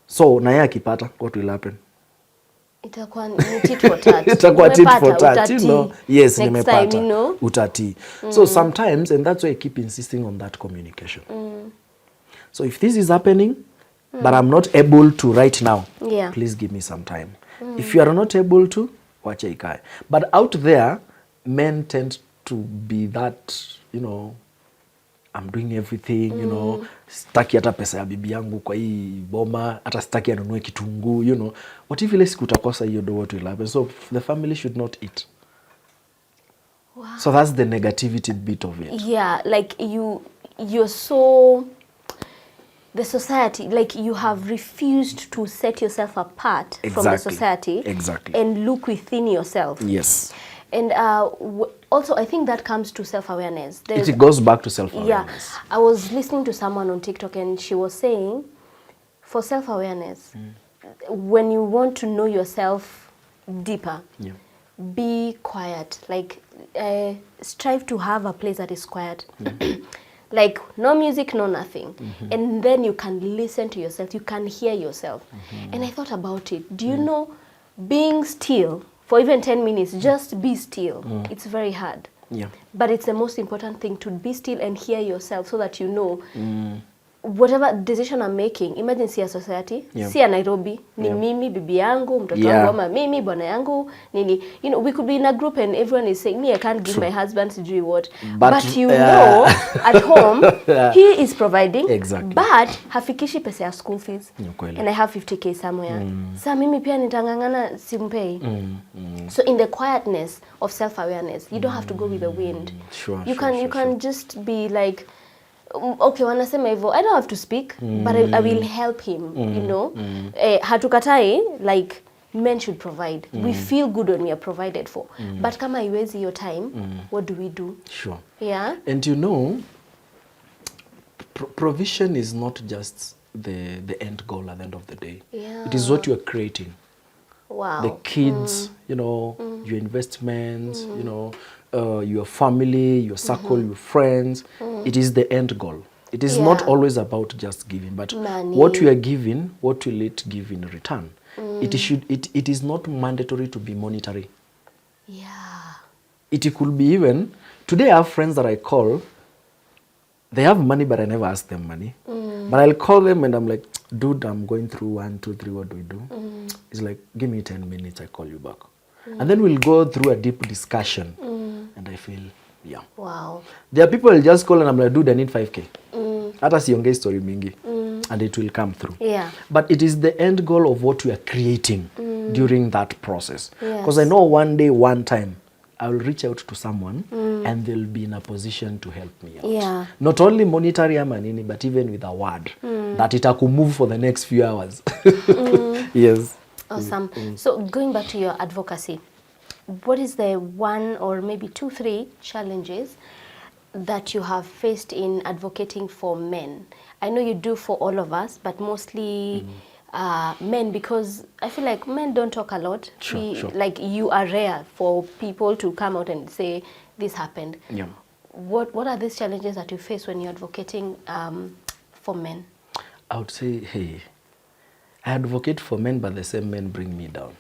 So na yeye akipata, what will happen? Itakuwa ni tit for tat. Itakuwa tit for tat, you know. Yes, next nimepata. time, you know. Utati. So sometimes, and that's why I keep insisting on that communication. So if this is happening, but I'm not able to right now, Yeah. please give me some time. If you are not able to, wacha ikae. But out there, men tend to be that, you know, I'm doing everything, you know, sitaki hata pesa ya bibi yangu kwa hii boma, hata sitaki anunue kitunguu, you know. What if ile siku utakosa hiyo do, what will happen? So the family should not eat. Wow. So that's the negativity bit of it. Yeah, like you're so, the society, like you have refused to set yourself apart from the society. Exactly. And look within yourself. Yes. And also, I think that comes to self-awareness. It goes back to self-awareness. Yeah, I was listening to someone on TikTok and she was saying, for self-awareness, when you want to know yourself deeper, be quiet. Like, strive to have a place that is quiet. Like, no music, no nothing. And then you can listen to yourself. You can hear yourself. And I thought about it. Do you know, being still for even 10 minutes, just be still. It's very hard. Yeah. But it's the most important thing, to be still and hear yourself so that you know whatever decision I'm making. Imagine si ya society, si ya Nairobi, ni mimi, bibi yangu, mtoto wangu, ama mimi, bwana yangu, nini. You know, we could be in a group and everyone is saying, me, I can't give my husband sijui what. But you know, at home, he is providing, but hafikishi pesa ya school fees. And I have 50k somewhere. Sa mimi pia nitangangana simpei. So in the quietness of self-awareness, you don't have to go with the wind. You can just be like, okay, wanasema hivyo, I don't have to speak, but I will help him, you know. Hatukatai, like, men should provide. We feel good when we are provided for. But kama iwezi your time, what do we do? Sure. Yeah. And you know, provision is not just the end goal at the end of the day. Yeah. It is what you are creating. Wow. The kids, you know, your investments, you know, your family, your circle, your friends. It is the end goal. It is not always about just giving, but money. What you are giving, what will it give in return? It is not mandatory to be monetary. Yeah. It could be even, today I have friends that I call, they have money but I never ask them money. But I'll call them and I'm like, dude, I'm going through 1 2 3, what do we do? It's like, give me 10 minutes, I call you back. And then we'll go through a deep discussion. And I feel, yeah. Wow. There are people I'll just call and I'm like, dude, I need 5K. Hata siongei story mingi. And it will come through. Yeah. But it is the end goal of what we are creating during that process. Yes. Because I know one day, one time, I will reach out to someone and they'll be in a position to help me out. Yeah. Not only monetary ama nini, but even with a word that itakumove for the next few hours. Yes. Awesome. So going back to your advocacy, what is the 1 or maybe 2, 3 challenges that you have faced in advocating for men? I know you do for all of us, but mostly men, because I feel like men don't talk a lot. Sure. Like, you are rare for people to come out and say this happened. Yeah. What are these challenges that you face when you're advocating for men? I would say, hey, I advocate for men, but the same men bring me down.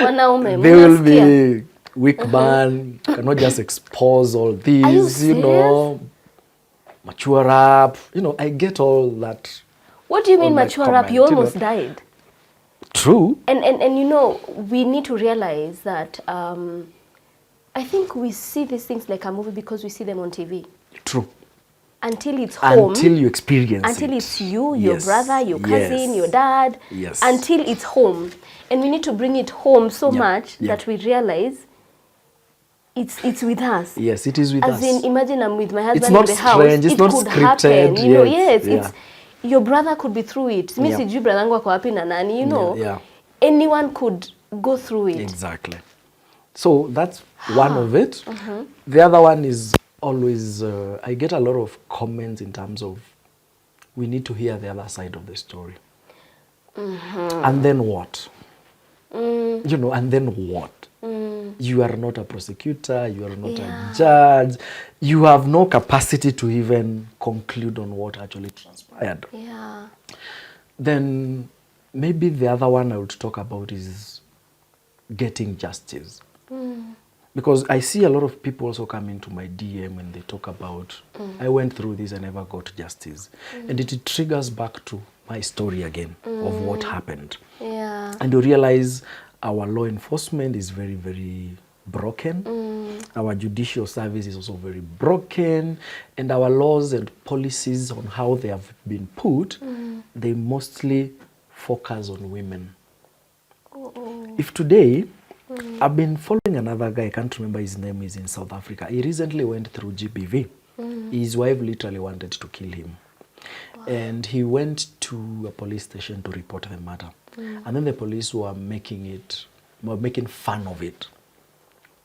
Wanaume, they will be weak man, cannot just expose all these, you know, mature up. You know, I get all that. What do you mean mature up? You almost died. True. And you know, we need to realize that I think we see these things like a movie because we see them on TV. True. until it's home. Until you experience until it. it's you, your brother, your cousin, your dad. Yes. Until it's home. And we need to bring it home so much that we realize it's with us. Yes, it is with us. As in, imagine I'm with my husband It's not in the house. strange, it's not could scripted, happen. You know, yes, it's your brother could be through it. Mi sijui brother yangu ako wapi na nani, you know. Anyone could go through it. Exactly. So that's one of it. The other one is always, I get a lot of comments in terms of, we need to hear the other side of the story. And then what? You know, and then what? You are not a prosecutor, you are not a judge, you have no capacity to even conclude on what actually transpired. Yeah. Then maybe the other one I would talk about is getting justice. Because I see a lot of people also come into my DM and they talk about, I went through this, I never got justice. And it triggers back to my story again of what happened. Yeah. And you realize our law enforcement is very, very broken. Our judicial service is also very broken. And our laws and policies on how they have been put, they mostly focus on women. If today, I've been following another guy, I can't remember his name, is in South Africa. He recently went through GBV. His wife literally wanted to kill him. And he went to a police station to report the matter. And then the police were making fun of it.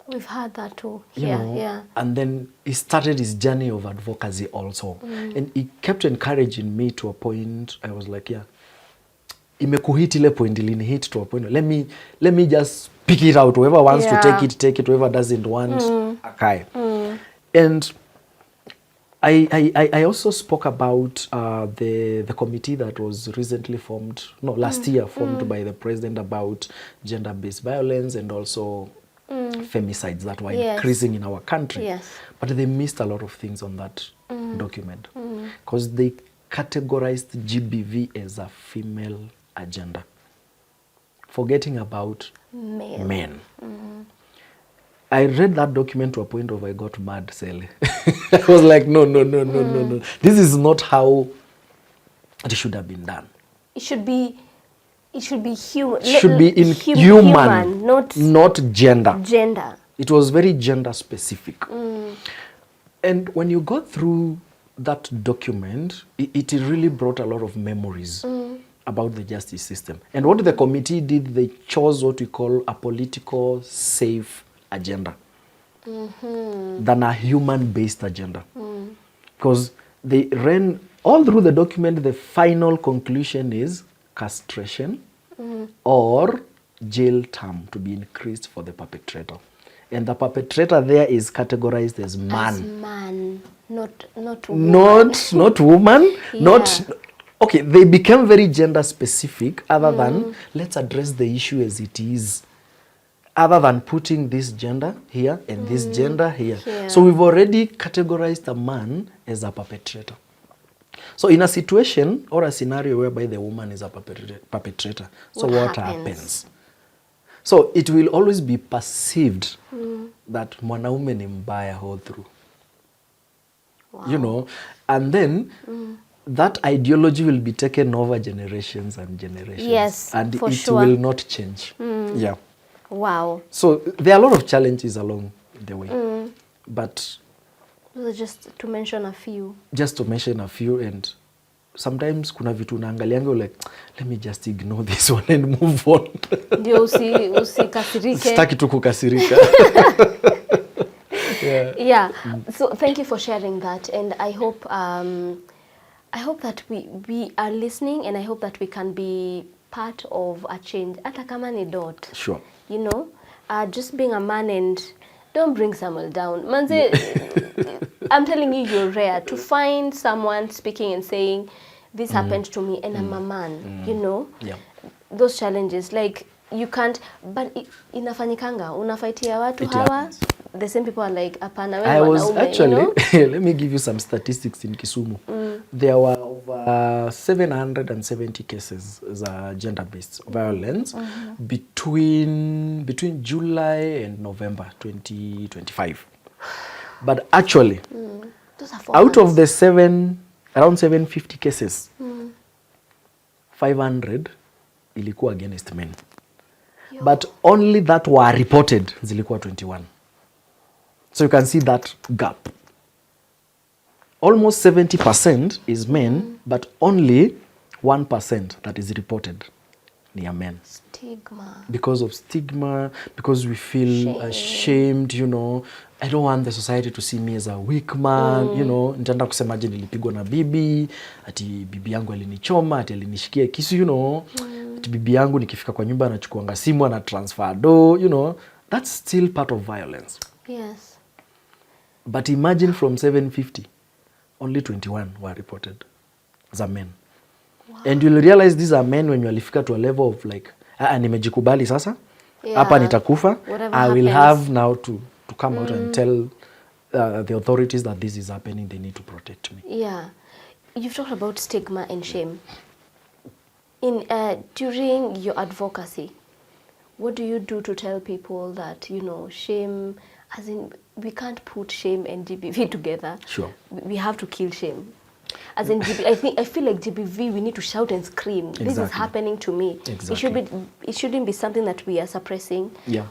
We've had that too. You know? And then he started his journey of advocacy also. And he kept encouraging me to a point, I was like, imekuhit ile point hit to a point. Let me just pick it out. Whoever wants to take it. Whoever doesn't want, okay. And I also spoke about the committee that was recently formed, last year formed by the president about gender-based violence and also femicides that were increasing in our country. But they missed a lot of things on that document because they categorized GBV as a female agenda, forgetting about men. I read that document to a point of I got mad, Sally. I was like, no. This is not how it should have been done. It should be human. It should be in human, not gender. It was very gender specific. And when you go through that document, it really brought a lot of memories about the justice system. And what the committee did, they chose what we call a political safe agenda than a human-based agenda. Because they ran all through the document, the final conclusion is castration or jail term to be increased for the perpetrator. And the perpetrator there is categorized as man. As man, not woman. Not woman, okay, they became very gender specific other than let's address the issue as it is. Other than putting this gender here and this gender here. So we've already categorized a man as a perpetrator. So in a situation or a scenario whereby the woman is a perpetrator, so what happens? So it will always be perceived that mwanaume ni mbaya all through. You know, and then that ideology will be taken over generations and generations. Yes, and for it sure. will not change. Yeah. Wow. So there are a lot of challenges along the way. But just to mention a few. And sometimes kuna vitu unaangalianga like, let me just ignore this one and move on. Ndio usikasirike. Sitaki tu kukasirika. So thank you for sharing that, and I hope that we are listening, and I hope that we can be part of a change. Hata kama ni dot. Sure. You know, just being a man and don't bring someone down. Manze, I'm telling you, you're rare to find someone speaking and saying, this happened to me and I'm a man, you know? Yeah. Those challenges, like, you can't, but inafanyikanga, unafaitia watu It hawa, happens. the same people are like, apana, I was wanaume, actually, you know? let me give you some statistics in Kisumu. There were over 770 cases of gender-based violence between July and November 2025. But actually, Those are 4 Out months. of the around 750 cases, 500 ilikuwa against men. Yo. But only that were reported zilikuwa 21. So you can see that gap. Almost 70% is men, but only 1% that is reported near men. Stigma. Because of stigma, because we feel ashamed, you know. I don't want the society to see me as a weak man, you know. Nitaenda kusemaje nilipigwa na bibi, ati bibi yangu alinichoma, ati alinishikia kisu, you know. Ati bibi yangu nikifika kwa nyumba anachukuanga simu ana transfer do, you know. That's still part of violence. Yes. But imagine from 750, only 21 were reported as a men. Wow. And you'll realize these are men when you walifika to a level of like, nimejikubali sasa, hapa nitakufa, I will have now to come out and tell the authorities that this is happening, they need to protect me. Yeah. You've talked about stigma and shame. During your advocacy, what do you do to tell people that, you know, shame, as in, we can't put shame and GBV together. Sure. We have to kill shame. As in, I feel like GBV, we need to shout and scream. Exactly. This is happening to me. Exactly. It shouldn't be something that we are suppressing. Yeah.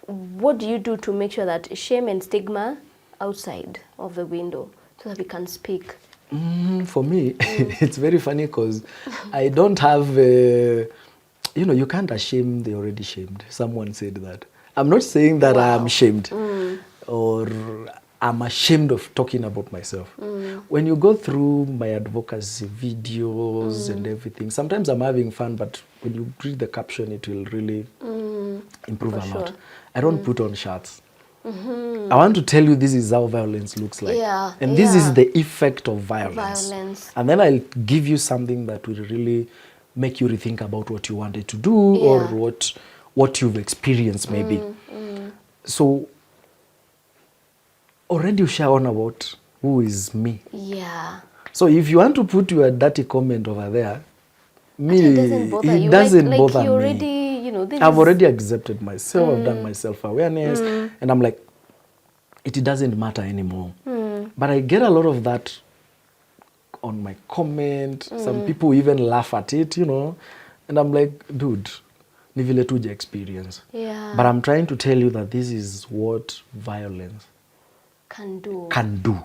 What do you do to make sure that shame and stigma outside of the window so that we can speak? For me, it's very funny because I don't have, you know, you can't shame the already shamed. Someone said that. I'm not saying that I'm shamed or I'm ashamed of talking about myself. When you go through my advocacy videos and everything, sometimes I'm having fun, but when you read the caption, it will really improve a lot. I don't put on shirts. I want to tell you this is how violence looks like. Yeah, and this is the effect of violence. And then I'll give you something that will really make you rethink about what you wanted to do or what you've experienced maybe. So already you shared about who is me. Yeah. So if you want to put your dirty comment over there, it doesn't bother you. Doesn't bother you already, me. You know, I've already accepted myself. I've done my self-awareness, and I'm like, it doesn't matter anymore. But I get a lot of that on my comment. Some people even laugh at it, you know, and I'm like, dude, ni vile tu experience. Yeah. But I'm trying to tell you that this is what violence can do.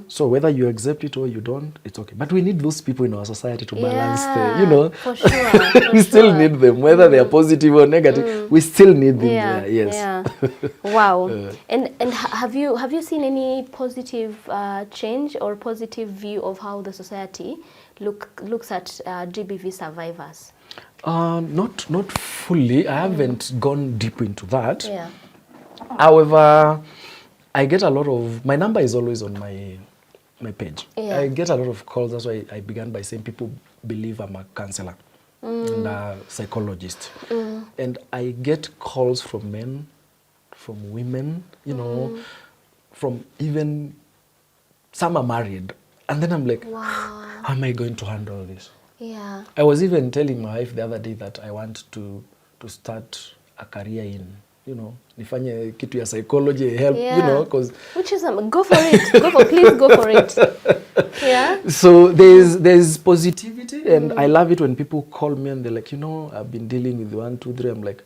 So whether you accept it or you don't, it's okay. But we need those people in our society to balance the, you know. For sure. We still need them, whether they are positive or negative. We still need them there. Yes. Yeah. Wow. And have you seen any positive change or positive view of how the society looks at GBV survivors? Not fully. I haven't gone deep into that. Yeah. However, I get a lot of, my number is always on my page. Yeah. I get a lot of calls. That's why I began by saying people believe I'm a counselor and a psychologist. And I get calls from men, from women, you know, from even, some are married. And then I'm like, how am I going to handle this? Yeah. I was even telling my wife the other day that I want to start a career in, you know, nifanye kitu ya psychology, help, you know, because... Which is, go for it. Please go for it. Yeah. So there's positivity, and I love it when people call me and they're like, you know, I've been dealing with 1, 2, 3. I'm like,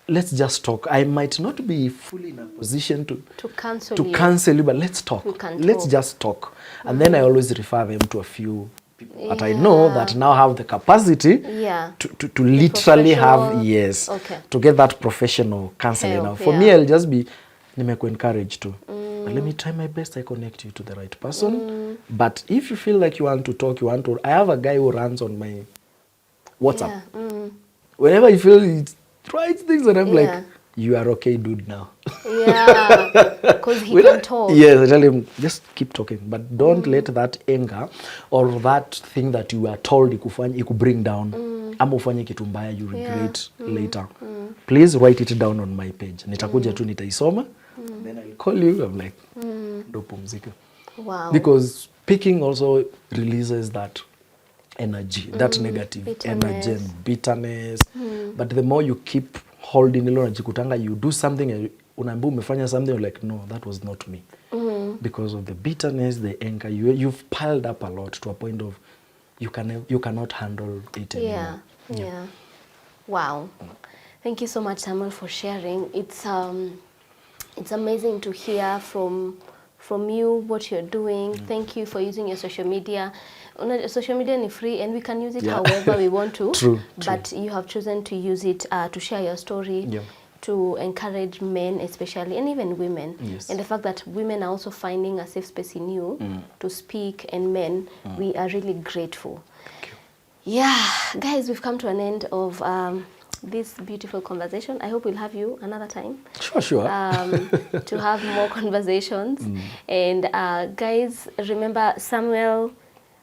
let's just talk. I might not be fully in a position to counsel you, but let's talk. Let's just talk. And then I always refer them to a few people that I know that now have the capacity to literally have, to get that professional counseling. Now, for me, I'll just be, nimeku encouraged to. But let me try my best, I connect you to the right person. But if you feel like you want to talk, I have a guy who runs on my WhatsApp. Whenever you feel it writes things, and I'm like, you are okay, dude, now. Yeah, because he can talk. Yes, I tell him, just keep talking, but don't let that anger or that thing that you are told iku bring down, ama ufanye kitu mbaya you regret later. Please write it down on my page. Nitakuja tu nitaisoma, then I'll call you. I'm like, ndo pumzika. Wow. Because speaking also releases that energy, that negative energy and bitterness. But the more you keep holding ilo najikutanga, you do something, unaambiwa umefanya something, you're like, no, that was not me. because of the bitterness, the anger. You've piled up a lot to a point of you cannot handle it anymore. Yeah. Wow. Thank you so much, Samuel, for sharing. It's amazing to hear from you what you're doing. Thank you for using your social media. Social media is free and we can use it however we want to. True. But you have chosen to use it to share your story, to encourage men especially, and even women. Yes. And the fact that women are also finding a safe space in you to speak, and men, we are really grateful. Thank you. Yeah, guys, we've come to an end of this beautiful conversation. I hope we'll have you another time. Sure. To have more conversations. And guys, remember, Samuel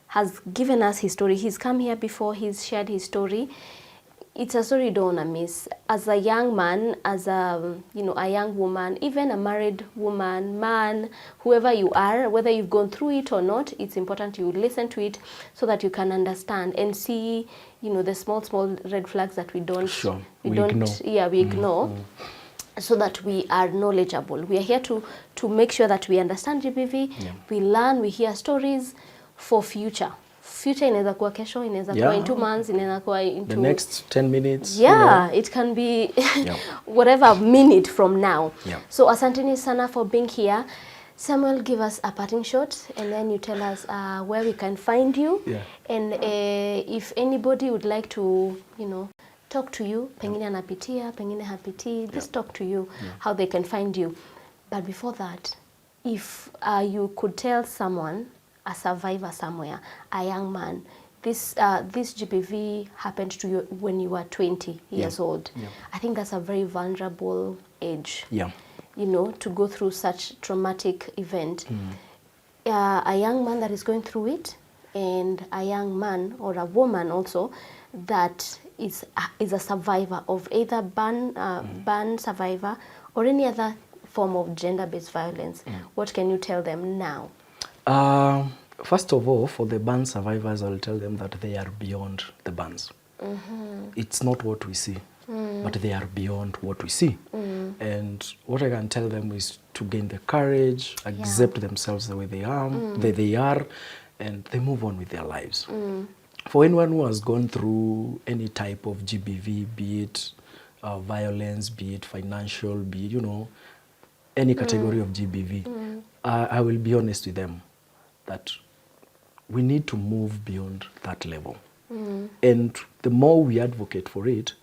has given us his story. He's come here before, he's shared his story. It's a story you don't want to miss. As a young man, as a young woman, even a married woman, man, whoever you are, whether you've gone through it or not, it's important you listen to it so that you can understand and see, the small red flags that we ignore. So that we are knowledgeable. We are here to make sure that we understand GBV, we learn, we hear stories for future. Future inaweza kuwa kesho, inaweza kuwa in 2 months, inaweza kuwa into the next 10 minutes. It can be whatever minute from now. So asanteni sana for being here. Samuel, give us a parting shot and then you tell us where we can find you. And if anybody would like to, talk to you, pengine anapitia, pengine hapitii, just talk to you how they can find you. But before that, if you could tell someone, a survivor somewhere, a young man, this GBV happened to you when you were 20 years old. I think that's a very vulnerable age. To go through such traumatic event. A young man that is going through it, and a young man or a woman also that is a survivor of either burn survivor or any other form of gender-based violence. What can you tell them now? First of all, for the burn survivors, I'll tell them that they are beyond the burns. It's not what we see, but they are beyond what we see. And what I can tell them is to gain the courage, accept themselves the way they are, and they move on with their lives. For anyone who has gone through any type of GBV, be it violence, be it financial, be it, any category of GBV, I will be honest with them that we need to move beyond that level. And the more we advocate for it,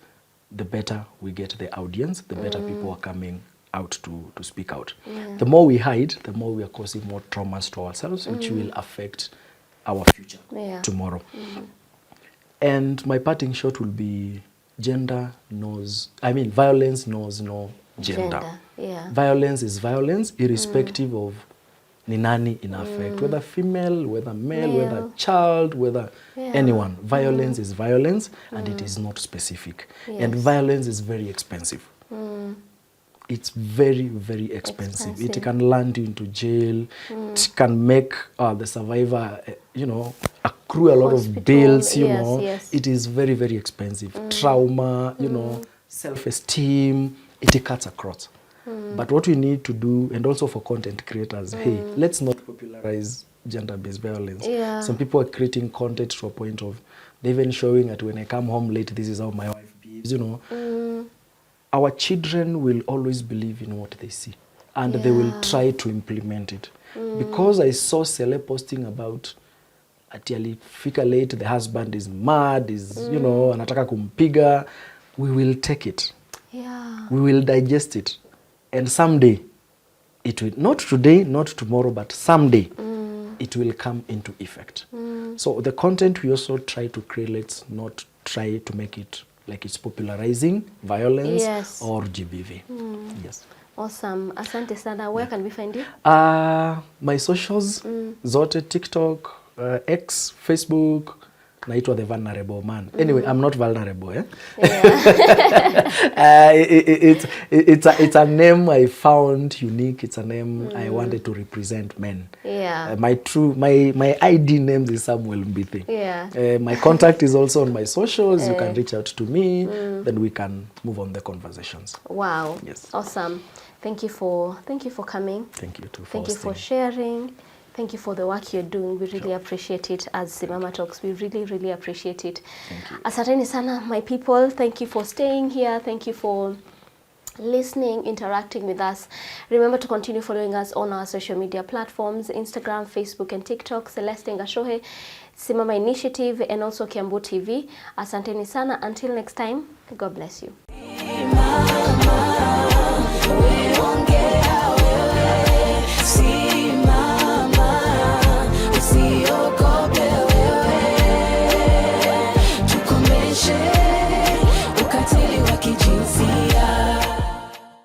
the better we get the audience, the better people are coming out to speak out. The more we hide, the more we are causing more traumas to ourselves, which will affect our future tomorrow. And my parting shot will be violence knows no gender. Violence is violence, irrespective of ni nani in affect, whether female, whether male, whether child, whether anyone. Violence is violence, and it is not specific. And violence is very expensive. It's very, very expensive. It can land you into jail. It can make the survivor, accrue a lot of bills. It is very, very expensive. Trauma, self-esteem. It cuts across. But what we need to do, and also for content creators, hey, let's not popularize gender-based violence. Some people are creating content to a point of they're even showing that when I come home late, this is how my wife behaves, Our children will always believe in what they see, and they will try to implement it. Because I saw Sele posting about ati alifika late, the husband is mad, anataka kumpiga, we will take it. We will digest it. And someday, it will, not today, not tomorrow, but someday, it will come into effect. So the content we also try to create, let's not try to make it like it's popularizing violence or GBV. Yes. Awesome. Asante sana. Where can we find you? My socials, zote, TikTok, X, Facebook, naitwa the vulnerable man. Anyway, I'm not vulnerable, eh? Yeah. It's a name I found unique. It's a name I wanted to represent men. Yeah. My ID name is Samuel Mbithi. Yeah. My contact is also on my socials. You can reach out to me, then we can move on the conversations. Wow. Yes. Awesome. Thank you for coming. Thank you too. Thank you for sharing. Thank you for the work you're doing. We really appreciate it as Simama Talks. We really, really appreciate it. Thank you. Asanteni sana, my people. Thank you for staying here. Thank you for listening, interacting with us. Remember to continue following us on our social media platforms, Instagram, Facebook, and TikTok, Celeste Ngashohe, Simama Initiative, and also Kiambu TV. Asanteni sana. Until next time, God bless you.